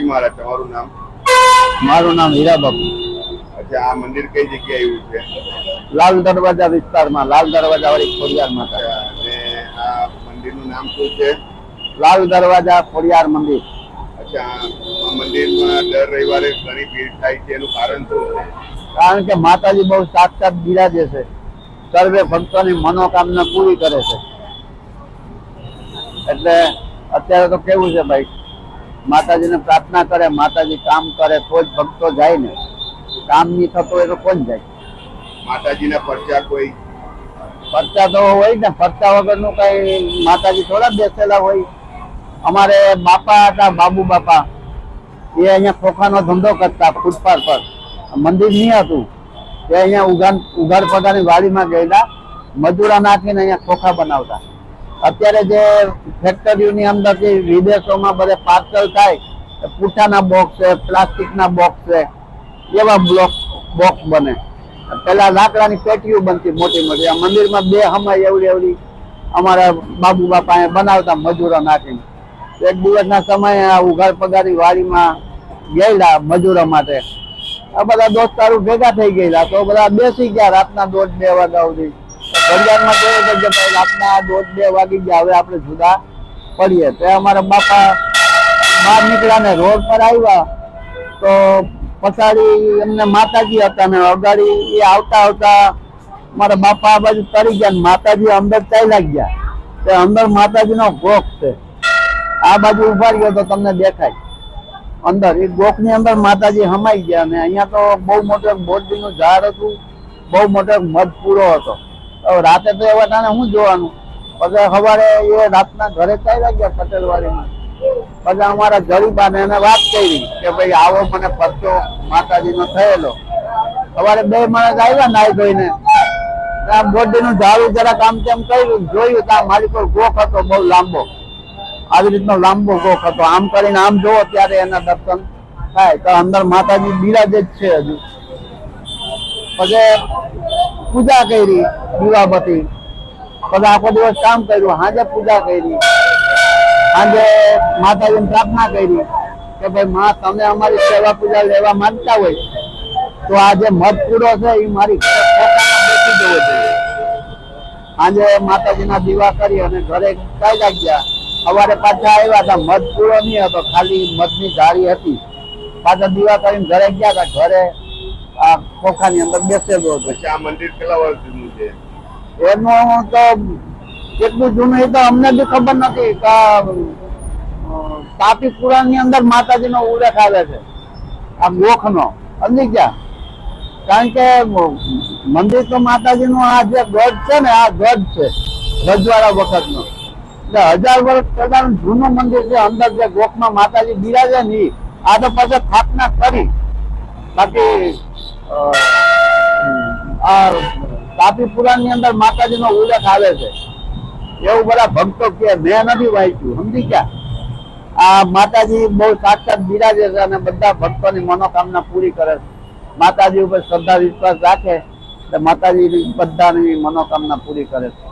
જી મહારાજ, તમારું નામ? મારું નામ હીરાબાબુ. અચ્છા, આ મંદિર કઈ જગ્યાએ આવ્યું છે? લાલ દરવાજા વિસ્તારમાં, લાલ દરવાજા વાળી ખોડિયાર માતા. અને આ મંદિરનું નામ શું છે? લાલ દરવાજા ખોડિયાર મંદિર. અચ્છા, આ મંદિરમાં દર રવિવારે ઘણી ભીડ થાય છે, એનું કારણ શું છે? કારણ કે માતાજી બહુ સાક્ષાત બિરાજે છે, સર્વે ભક્તોની મનોકામના પૂરી કરે છે. એટલે અત્યારે તો કેવું છે ભાઈ, માતાજીને પ્રાર્થના કરે, માતાજી કામ કરે તો જ ભક્તો જાય ને. કામ નહીં થતો હોય તો કોણ જાય? માતાજીના પરચા કોઈ? પરચા તો હોય ને, પરચા વગરનું કઈ માતાજી થોડા બેસેલા હોય. અમારે બાપા હતા, બાબુ બાપા, એ અહીંયા ખોખાનો ધંધો કરતા ફૂટપાથ પર. મંદિર નહીં હતું તે અહીંયા ઉઘાડ પગારની વાડીમાં ગયેલા, મજૂરા નાખીને અહીંયા ખોખા બનાવતા. અત્યારે જે ફેક્ટરીઓની અંદર જે વિદેશોમાં બધે પાર્સલ થાય, પૂઠાના બોક્સ છે, પ્લાસ્ટિકના બોક્સ છે, એવા બોક્સ બને. પેલા લાકડાની પેટીઓ બનતી મોટી મોટી. આ મંદિરમાં બે હમાય એવડી એવડી અમારા બાબુ બાપા બનાવતા મજૂરો નાખીને. એક દિવસના સમયે આ ઉઘાડ પગારી વાડીમાં ગયેલા મજૂરો માટે. આ બધા દોસ્તારો ભેગા થઈ ગયેલા તો બધા બેસી ગયા રાતના 1:30-2 વાગ્યા સુધી. ઘડિયાળમાં જોયું કે ભાઈ રાતના 1:30-2 વાગી ગયા, હવે આપણે જુદા પડીએ. તો અમારા બાપા બહાર નીકળ્યા ને રોડ પર આવ્યા તો પછાડી એમને માતાજી હતા ને અગાડી એ આવતા આવતા મારા બાપા આ બાજુ તરી ગયા, માતાજી અંદર ચાલ્યા ગયા. તે અંદર માતાજીનો ગોખ છે, આ બાજુ ઉભા રહ્યો તો તમને દેખાય. અંદર એ ગોખ ની અંદર માતાજી હમાઈ ગયા. ને અહીંયા તો બહુ મોટો બોરડીનું ઝાડ હતું, બહુ મોટો મધ પૂરો હતો. રાતે તો એવા ટાણે શું જોવાનું. પછી સવારે એ રાતના ઘરે ચાલ્યા ગયા પટેલવાડીમાં. પછી અમારા ગરીબાને એને વાત કરી કે ભાઈ આવો મને પરચો માતાજીનો થયેલો. સવારે 2 માણસ આવ્યા નાઈ ધોઈને, બોરડીનું ઝાડું જરાક આમ તેમ કર્યું, જોયું તો મારી પર ગોખ હતો બહુ લાંબો. આવી રીતનો લાંબો ગોખ હતો. આમ કરીને આમ જોવો ત્યારે એના દર્શન થાય. તો અંદર માતાજી બિરાજે જ છે હજુ. પછી પૂજા કરી દીવાબત્તી, પછી આખો દિવસ કામ કર્યું, સાંજે પૂજા કરી, સાંજે માતાજીને પ્રાર્થના કરી કે ભાઈ માં તમે અમારી સેવા પૂજા લેવા માંગતા હોય તો આ જે મધ પૂરો છે એ મારી બેસી જવો જોઈએ. સાંજે માતાજીના દીવા કરી અને ઘરે ચાલ્યા ગયા. સવારે પાછા આવ્યા હતા, મધ પૂરો નહીં હતો, ખાલી મધની ધારી હતી. પાછા દીવા કરીને ઘરે ગયા હતા. ઘરે આ ખોખાની અંદર બેસેલો હતો. આ મંદિર કેટલા વર્ષ જૂનું છે? એનું તો કેટલું જૂનું એ તો અમને બી ખબર નથી. તાપી પુરાણ ની અંદર માતાજીનો ઉલ્લેખ આવે છે આ ગોખ નો, સમજી ગયા? કારણ કે મંદિર તો માતાજીનું આ જે ગઢ છે ને, આ ગઢ છે રજવાડા વખત નો. એટલે 1000 વર્ષ પહેલાનું જૂનું મંદિર છે. અંદર જે ગોખમાં માતાજી બિરાજે ને આ તો પછી સ્થાપના કરી. બાકી આ તાપી પુરાણ ની અંદર માતાજીનો ઉલ્લેખ આવે છે એવું બધા ભક્તો કે, મેં નથી વાંચ્યું, સમજી ગયા? આ માતાજી બહુ સાક્ષાત બિરાજે છે અને બધા ભક્તોની મનોકામના પૂરી કરે છે. માતાજી ઉપર શ્રદ્ધા વિશ્વાસ રાખે તો માતાજી બધાની મનોકામના પૂરી કરે છે.